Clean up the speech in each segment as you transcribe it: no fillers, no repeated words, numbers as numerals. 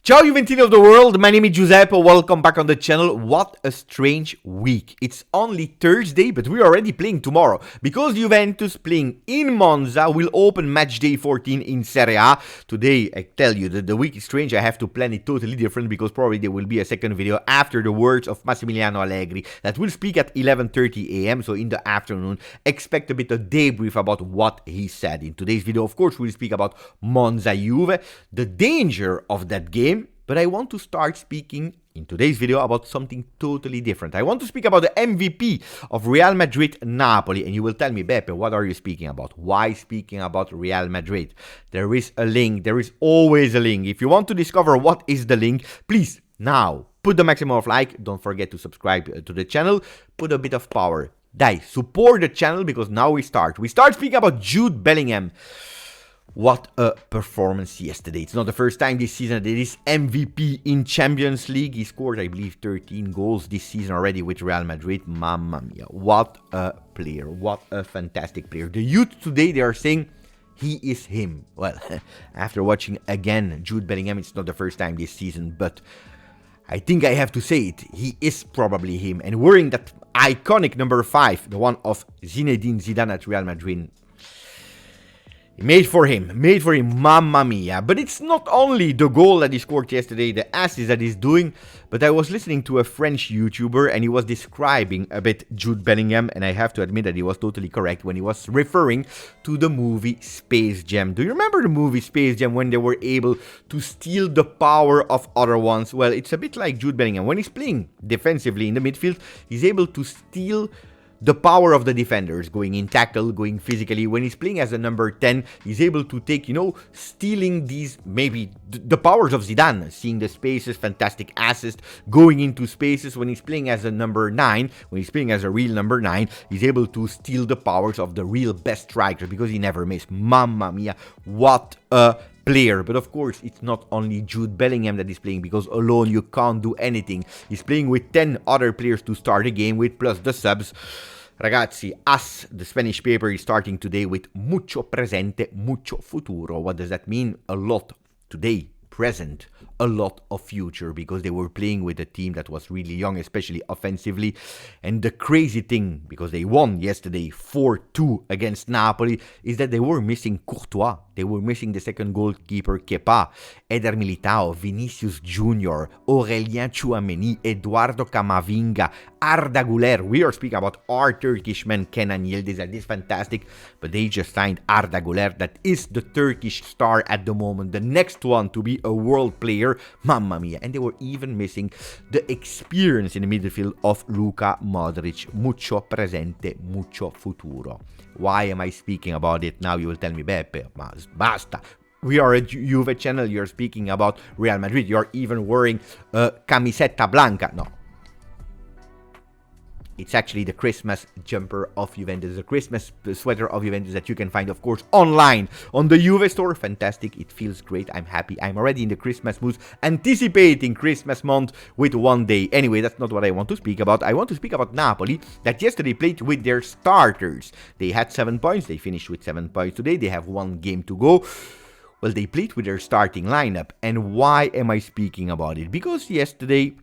Ciao Juventini of the world, my name is Giuseppe, welcome back on the channel. What a strange week. It's only Thursday, but we're already playing tomorrow. Because Juventus playing in Monza will open match day 14 in Serie A. Today, I tell you, the week is strange. I have to plan it totally different because probably there will be a second video after the words of Massimiliano Allegri that will speak at 11:30 a.m. So in the afternoon, expect a bit of debrief about what he said. In today's video, of course, we'll speak about Monza Juve, the danger of that game. But I want to start speaking in today's video about something totally different. I want to speak about the MVP of Real Madrid Napoli. And you will tell me, Beppe, what are you speaking about? Why speaking about Real Madrid? There is a link. There is always a link. If you want to discover what is the link, please now put the maximum of like. Don't forget to subscribe to the channel. Put a bit of power. Dai, support the channel because now we start. We start speaking about Jude Bellingham. What a performance yesterday. It's not the first time this season that it is MVP in Champions League. He scored, I believe, 13 goals this season already with Real Madrid. Mamma mia. What a player. What a fantastic player. The youth today, they are saying he is him. Well, after watching again Jude Bellingham, it's not the first time this season, but I think I have to say it. He is probably him. And wearing that iconic number 5, the one of Zinedine Zidane at Real Madrid, made for him, mamma mia. But it's not only the goal that he scored yesterday, the assist that he's doing, but I was listening to a French YouTuber and he was describing a bit Jude Bellingham, and I have to admit that he was totally correct when he was referring to the movie Space Jam. Do you remember the movie Space Jam when they were able to steal the power of other ones? Well, it's a bit like Jude Bellingham. When he's playing defensively in the midfield, he's able to steal the power of the defenders, going in tackle, going physically. When he's playing as a number 10, he's able to take, stealing these, maybe the powers of Zidane, seeing the spaces, fantastic assist, going into spaces. When he's playing as a number 9, when he's playing as a real number 9, he's able to steal the powers of the real best striker because he never missed. Mamma mia, what a player. But of course, it's not only Jude Bellingham that is playing, because alone you can't do anything. He's playing with 10 other players to start the game with, plus the subs. Ragazzi, AS, the Spanish paper, is starting today with mucho presente, mucho futuro. What does that mean? A lot today, present, a lot of future, because they were playing with a team that was really young, especially offensively. And the crazy thing, because they won yesterday 4-2 against Napoli, is that they were missing Courtois. They were missing the second goalkeeper, Kepa, Eder Militao, Vinicius Junior, Aurelien Tchouameni, Eduardo Camavinga, Arda Güler. We are speaking about our Turkish man, Kenan Yildiz, that is fantastic. But they just signed Arda Güler, that is the Turkish star at the moment, the next one to be a world player. Mamma mia. And they were even missing the experience in the midfield of Luka Modric. Mucho presente, mucho futuro. Why am I speaking about it now? You will tell me, Beppe, ma basta. We are a Juve channel. You're speaking about Real Madrid. You're even wearing a camiseta blanca. No. It's actually the Christmas jumper of Juventus, the Christmas sweater of Juventus that you can find, of course, online on the Juve store. Fantastic. It feels great. I'm happy. I'm already in the Christmas mood, anticipating Christmas month with one day. Anyway, that's not what I want to speak about. I want to speak about Napoli, that yesterday played with their starters. They had 7 points. They finished with 7 points today. They have one game to go. Well, they played with their starting lineup. And why am I speaking about it? Because yesterday,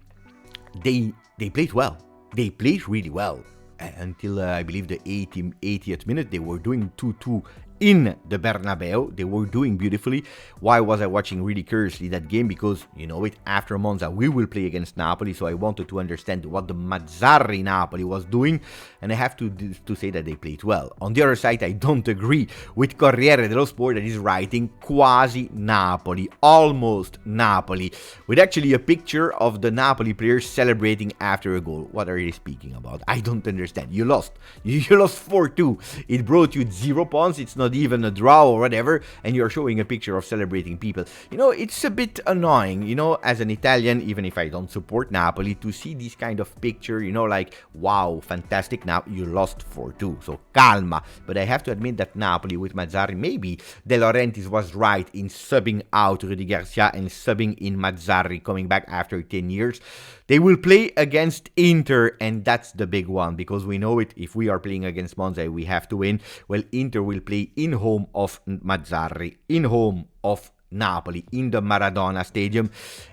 they played well. They played really well until, I believe, the 80th minute. They were doing 2-2 in the Bernabeu. They were doing beautifully. Why was I watching really curiously that game? Because, after Monza, we will play against Napoli. So I wanted to understand what the Mazzarri Napoli was doing. And I have to say that they played well. On the other side, I don't agree with Corriere dello Sport that is writing quasi Napoli, almost Napoli, with actually a picture of the Napoli players celebrating after a goal. What are they speaking about? I don't understand. You lost. You lost 4-2. It brought you 0 points. It's not even a draw or whatever, and you're showing a picture of celebrating people. It's a bit annoying, as an Italian, even if I don't support Napoli, to see this kind of picture, like, wow, fantastic, now you lost 4-2, so calma. But I have to admit that Napoli with Mazzarri, maybe De Laurentiis was right in subbing out Rudy Garcia and subbing in Mazzarri, coming back after 10 years. They will play against Inter, and that's the big one, because we know it, if we are playing against Monza, we have to win. Well, Inter will play in home of Mazzarri, in home of Napoli in the Maradona Stadium.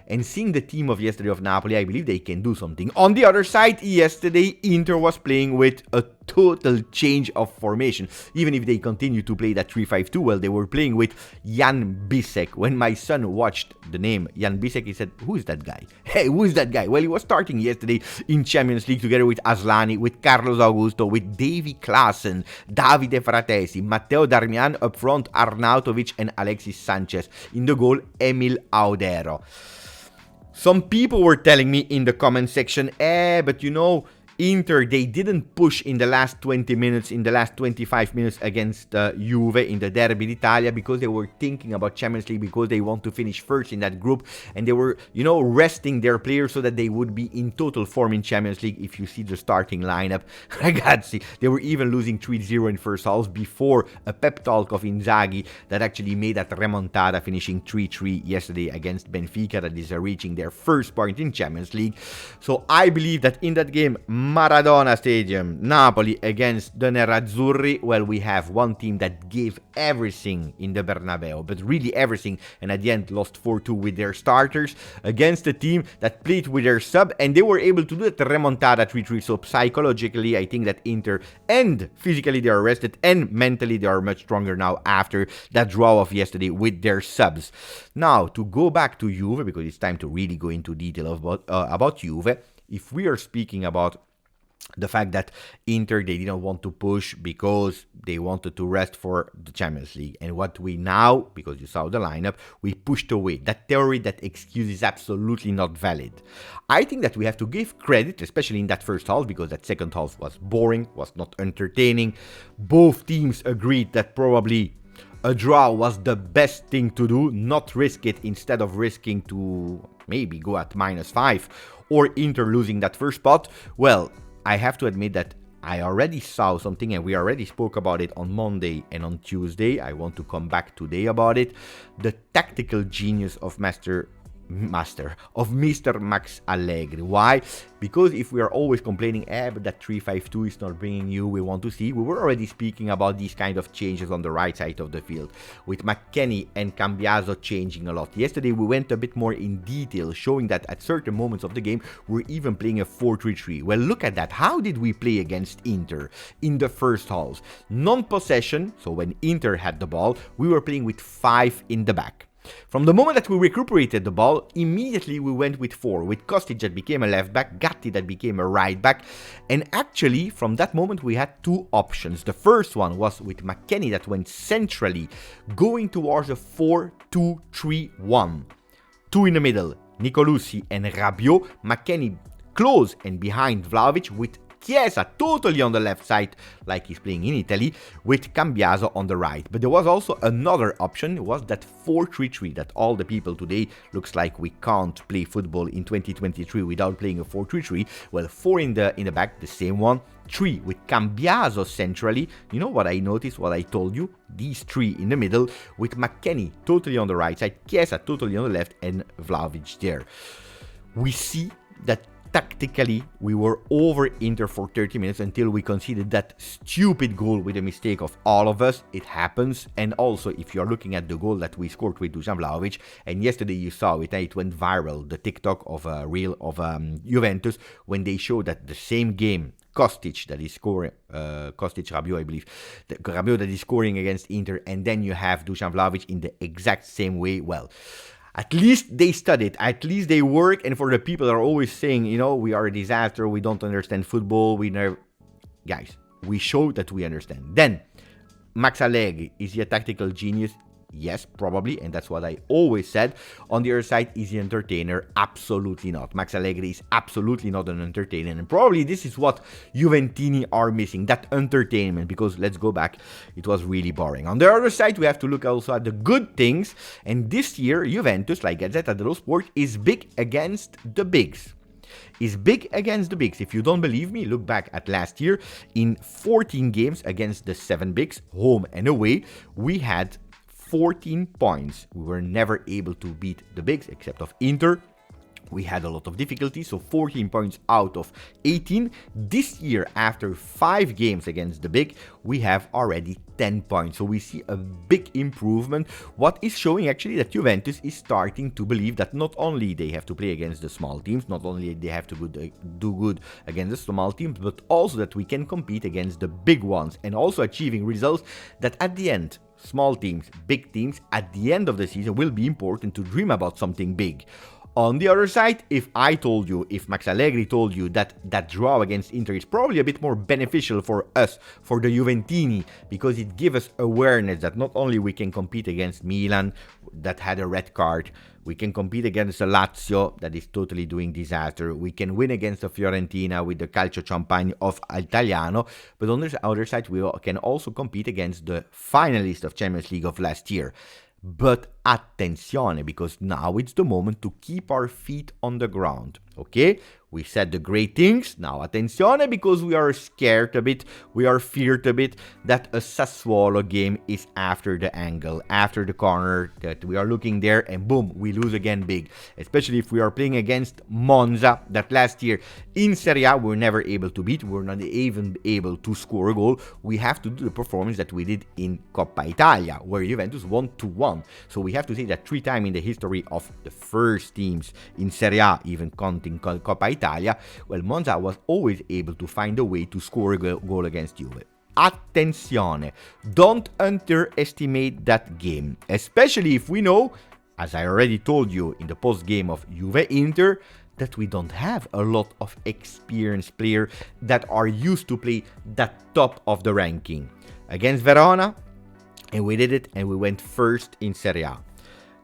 And seeing the team of yesterday of Napoli, I believe they can do something. On the other side, yesterday, Inter was playing with a total change of formation. Even if they continue to play that 3-5-2, well, they were playing with Jan Bisek. When my son watched the name Jan Bisek, he said, who is that guy? Hey, who is that guy? Well, he was starting yesterday in Champions League together with Aslani, with Carlos Augusto, with Davy Klaassen, Davide Fratesi, Matteo Darmian up front, Arnautovic and Alexis Sanchez. In the goal, Emil Audero. Some people were telling me in the comment section, but you know, Inter, they didn't push in the last 20 minutes, in the last 25 minutes against Juve in the Derby d'Italia because they were thinking about Champions League, because they want to finish first in that group, and they were, you know, resting their players so that they would be in total form in Champions League. If you see the starting lineup, ragazzi, they were even losing 3-0 in first half before a pep talk of Inzaghi that actually made that remontada, finishing 3-3 yesterday against Benfica, that is reaching their first point in Champions League. So I believe that in that game, Maradona Stadium, Napoli against the Nerazzurri, well, we have one team that gave everything in the Bernabeu, but really everything, and at the end lost 4-2 with their starters, against a team that played with their sub, and they were able to do it, remontada 3-3, so psychologically, I think that Inter, and physically they are rested, and mentally they are much stronger now after that draw of yesterday with their subs. Now, to go back to Juve, because it's time to really go into detail about Juve, if we are speaking about the fact that Inter, they didn't want to push because they wanted to rest for the Champions League. And what we now, because you saw the lineup, we pushed away. That theory, that excuse is absolutely not valid. I think that we have to give credit, especially in that first half, because that second half was boring, was not entertaining. Both teams agreed that probably a draw was the best thing to do, not risk it instead of risking to maybe go at -5 or Inter losing that first spot. Well, I have to admit that I already saw something, and we already spoke about it on Monday and on Tuesday. I want to come back today about it. The tactical genius of Mr. Max Allegri. Why? Because if we are always complaining, but that 3-5-2 is not bringing you, we want to see. We were already speaking about these kind of changes on the right side of the field, with McKennie and Cambiaso changing a lot. Yesterday we went a bit more in detail, showing that at certain moments of the game we're even playing a 4-3-3. Well, look at that. How did we play against Inter in the first half? Non-possession, so when Inter had the ball, we were playing with 5 in the back. From the moment that we recuperated the ball, immediately we went with 4, with Kostic that became a left back, Gatti that became a right back, and actually from that moment we had 2 options. The first one was with McKennie that went centrally, going towards a 4-2-3-1. 2 in the middle, Nicolosi and Rabiot, McKennie close and behind Vlahovic, with Chiesa totally on the left side, like he's playing in Italy, with Cambiaso on the right. But there was also another option, it was that 4-3-3, that all the people today looks like we can't play football in 2023 without playing a 4-3-3. Well, 4 in the back, the same one. 3 with Cambiaso centrally. You know what I noticed, what I told you? These 3 in the middle, with McKennie totally on the right side, Chiesa totally on the left, and Vlahovic there. We see that tactically, we were over Inter for 30 minutes until we conceded that stupid goal with a mistake of all of us. It happens. And also, if you're looking at the goal that we scored with Dusan Vlahovic, and yesterday you saw it, it went viral, the TikTok of Juventus, when they showed that the same game, Kostic that is scoring, Rabiot, I believe, Rabiot that is scoring against Inter, and then you have Dusan Vlahovic in the exact same way. Well, at least they studied, at least they work. And for the people that are always saying, you know, we are a disaster, we don't understand football, we never... Guys, we show that we understand. Then, Max Allegri, is he a tactical genius? Yes, probably, and that's what I always said. On the other side, is he an entertainer? Absolutely not. Max Allegri is absolutely not an entertainer, and probably this is what Juventini are missing, that entertainment, because let's go back, it was really boring. On the other side, we have to look also at the good things, and this year, Juventus, like Gazzetta dello Sport, is big against the bigs. Is big against the bigs. If you don't believe me, look back at last year. In 14 games against the 7 bigs, home and away, we had 14 points. We were never able to beat the bigs except of Inter. We had a lot of difficulty, so 14 points out of 18. This year, after 5 games against the big, we have already 10 points. So we see a big improvement. What is showing actually that Juventus is starting to believe that not only they have to play against the small teams, not only they have to do good against the small teams, but also that we can compete against the big ones and also achieving results that at the end, small teams, big teams, at the end of the season will be important to dream about something big. On the other side, if Max Allegri told you that that draw against Inter is probably a bit more beneficial for us, for the Juventini, because it gives us awareness that not only we can compete against Milan, that had a red card, we can compete against the Lazio, that is totally doing disaster, we can win against the Fiorentina with the Calcio Champagne of Italiano, but on the other side, we can also compete against the finalists of Champions League of last year. But attenzione, because now it's the moment to keep our feet on the ground, okay? We said the great things, now attenzione, because we are scared a bit, we are feared a bit that a Sassuolo game is after the angle, after the corner, that we are looking there and boom, we lose again big. Especially if we are playing against Monza, that last year in Serie A we were never able to beat, we were not even able to score a goal. We have to do the performance that we did in Coppa Italia, where Juventus won 2-1. So we have to say that 3 times in the history of the first teams in Serie A, even counting Coppa Italia, well, Monza was always able to find a way to score a goal against Juve. Attenzione, don't underestimate that game, especially if we know, as I already told you in the post-game of Juve-Inter, that we don't have a lot of experienced players that are used to play that top of the ranking. Against Verona, and we did it, and we went first in Serie A.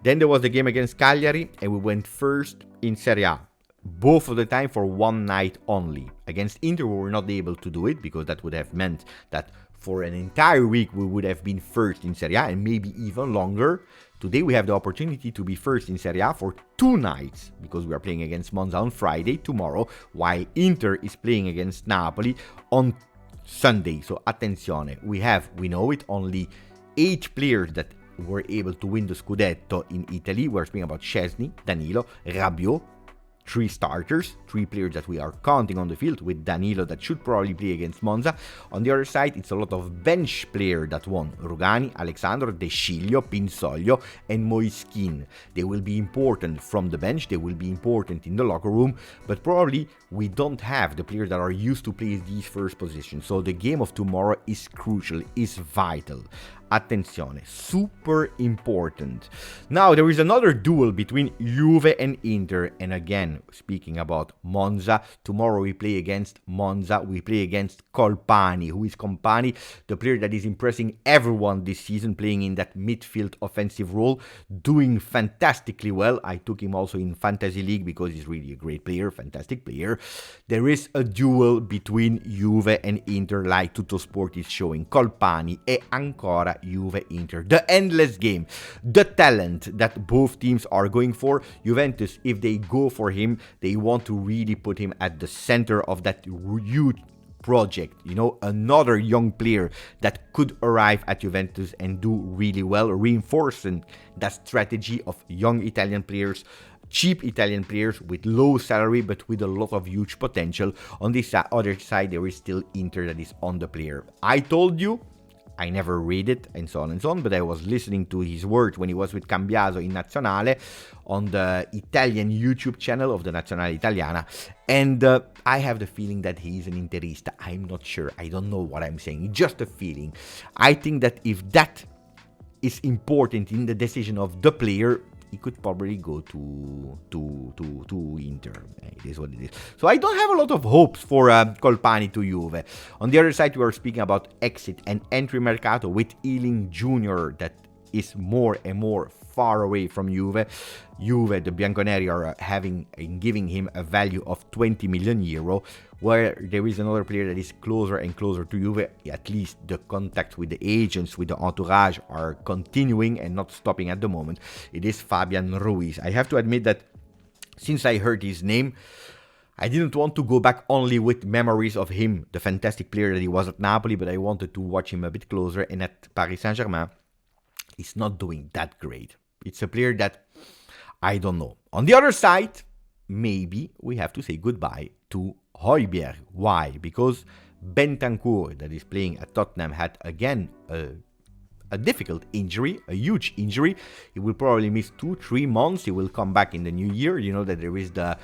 Then there was the game against Cagliari, and we went first in Serie A. Both of the time for one night only. Against Inter, we were not able to do it, because that would have meant that for an entire week we would have been first in Serie A, and maybe even longer. Today we have the opportunity to be first in Serie A for 2 nights, because we are playing against Monza on Friday, tomorrow, while Inter is playing against Napoli on Sunday. So attenzione, we know it, only 8 players that were able to win the Scudetto in Italy. We're speaking about Szczesny, Danilo, Rabiot, 3 starters, 3 players that we are counting on the field, with Danilo that should probably play against Monza. On the other side, it's a lot of bench players that won. Rugani, Alexandro, De Sciglio, Pinsoglio, and Moiskin. They will be important from the bench, they will be important in the locker room, but probably we don't have the players that are used to play these first positions. So the game of tomorrow is crucial, is vital. Attenzione, super important. Now there is another duel between Juve and Inter, and again, speaking about Monza, tomorrow we play against Monza, we play against Colpani. Who is Colpani? The player that is impressing everyone this season, playing in that midfield offensive role, doing fantastically well. I took him also in Fantasy League because he's really a great player, fantastic player. There is a duel between Juve and Inter, like Tuttosport is showing. Colpani e ancora Juve-Inter. The endless game. The talent that both teams are going for. Juventus, if they go for him, they want to really put him at the center of that huge project. You know, another young player that could arrive at Juventus and do really well, reinforcing that strategy of young Italian players, cheap Italian players with low salary but with a lot of huge potential. On this other side, there is still Inter that is on the player. I told you, I never read it and so on, but I was listening to his words when he was with Cambiaso in Nazionale on the Italian YouTube channel of the Nazionale Italiana, and I have the feeling that he's an Interista. I'm not sure, I don't know what I'm saying, just a feeling. I think that if that is important in the decision of the player, he could probably go to Inter. It is what it is. So I don't have a lot of hopes for Colpani to Juve. On the other side, we are speaking about exit and entry Mercato with Ealing Jr. that is more and more far away from Juve. Juve, the Bianconeri, are giving him a value of 20 million euro, where there is another player that is closer and closer to Juve. At least the contacts with the agents, with the entourage, are continuing and not stopping at the moment. It is Fabian Ruiz. I have to admit that since I heard his name, I didn't want to go back only with memories of him, the fantastic player that he was at Napoli, but I wanted to watch him a bit closer, and at Paris Saint-Germain, he's not doing that great. It's a player that I don't know. On the other side, maybe we have to say goodbye to Højbjerg. Why? Because Bentancur, that is playing at Tottenham, had again a a difficult injury, a huge injury. He will probably miss 2-3 months. He will come back in the new year. You know that there is the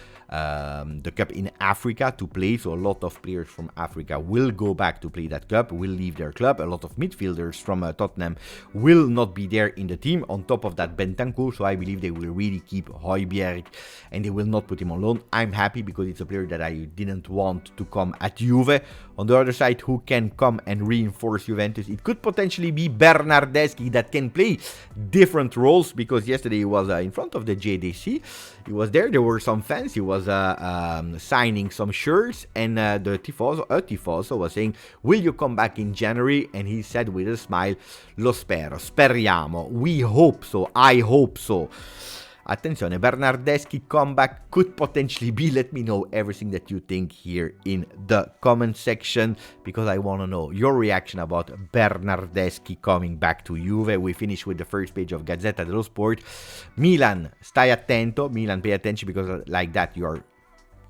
cup in Africa to play, so a lot of players from Africa will go back to play that cup, will leave their club. A lot of midfielders from Tottenham will not be there in the team. On top of that, Bentancur, so I believe they will really keep Højbjerg and they will not put him on loan. I'm happy because it's a player that I didn't want to come at Juve. On the other side, who can come and reinforce Juventus? It could potentially be Bernardeschi that can play different roles, because yesterday he was in front of the JDC. He was there. There were some fans. He was signing some shirts, and the tifoso was saying, "Will you come back in January?" And he said with a smile, "Lo spero, speriamo." We hope so. I hope so. Attenzione, Bernardeschi comeback could potentially be. Let me know everything that you think here in the comment section, because I want to know your reaction about Bernardeschi coming back to Juve. We finish with the first page of Gazzetta dello Sport. Milan, stai attento. Milan, pay attention, because like that you are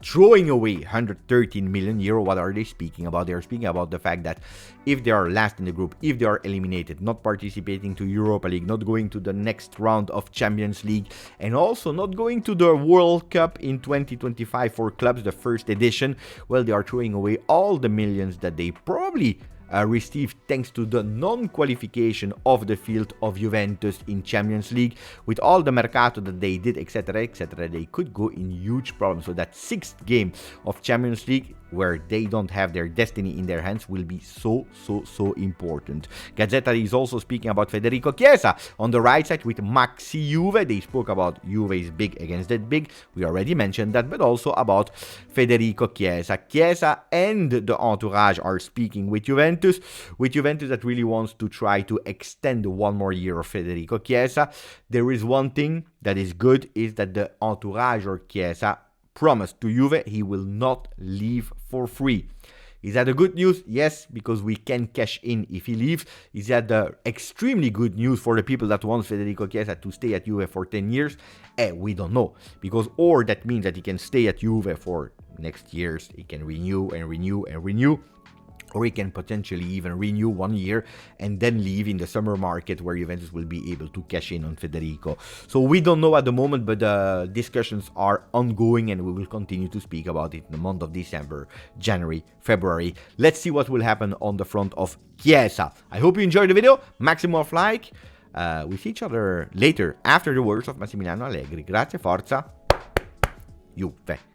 throwing away 113 million euro. What are they speaking about? They are speaking about the fact that if they are last in the group, if they are eliminated, not participating to Europa League, not going to the next round of Champions League, and also not going to the World Cup in 2025 for clubs, the first edition, well, they are throwing away all the millions that they probably received thanks to the non-qualification of the field of Juventus in Champions League. With all the Mercato that they did, etc., etc., they could go in huge problems. So that 6th game of Champions League, where they don't have their destiny in their hands, will be so important. Gazzetta is also speaking about Federico Chiesa on the right side with Maxi Juve. They spoke about Juve is big against that big. We already mentioned that, but also about Federico Chiesa. Chiesa and the entourage are speaking with Juventus that really wants to try to extend one more year of Federico Chiesa. There is one thing that is good, is that the entourage or Chiesa promised to Juve he will not leave for free. Is that a good news? Yes, because we can cash in if he leaves. Is that the extremely good news for the people that want Federico Chiesa to stay at Juve for 10 years? We don't know. Because or that means that he can stay at Juve for next years. He can renew and renew and renew. Or he can potentially even renew 1 year and then leave in the summer market, where Juventus will be able to cash in on Federico. So we don't know at the moment, but the discussions are ongoing and we will continue to speak about it in the month of December, January, February. Let's see what will happen on the front of Chiesa. I hope you enjoyed the video. Maximum of like. We see each other later after the words of Massimiliano Allegri. Grazie, forza, Juve.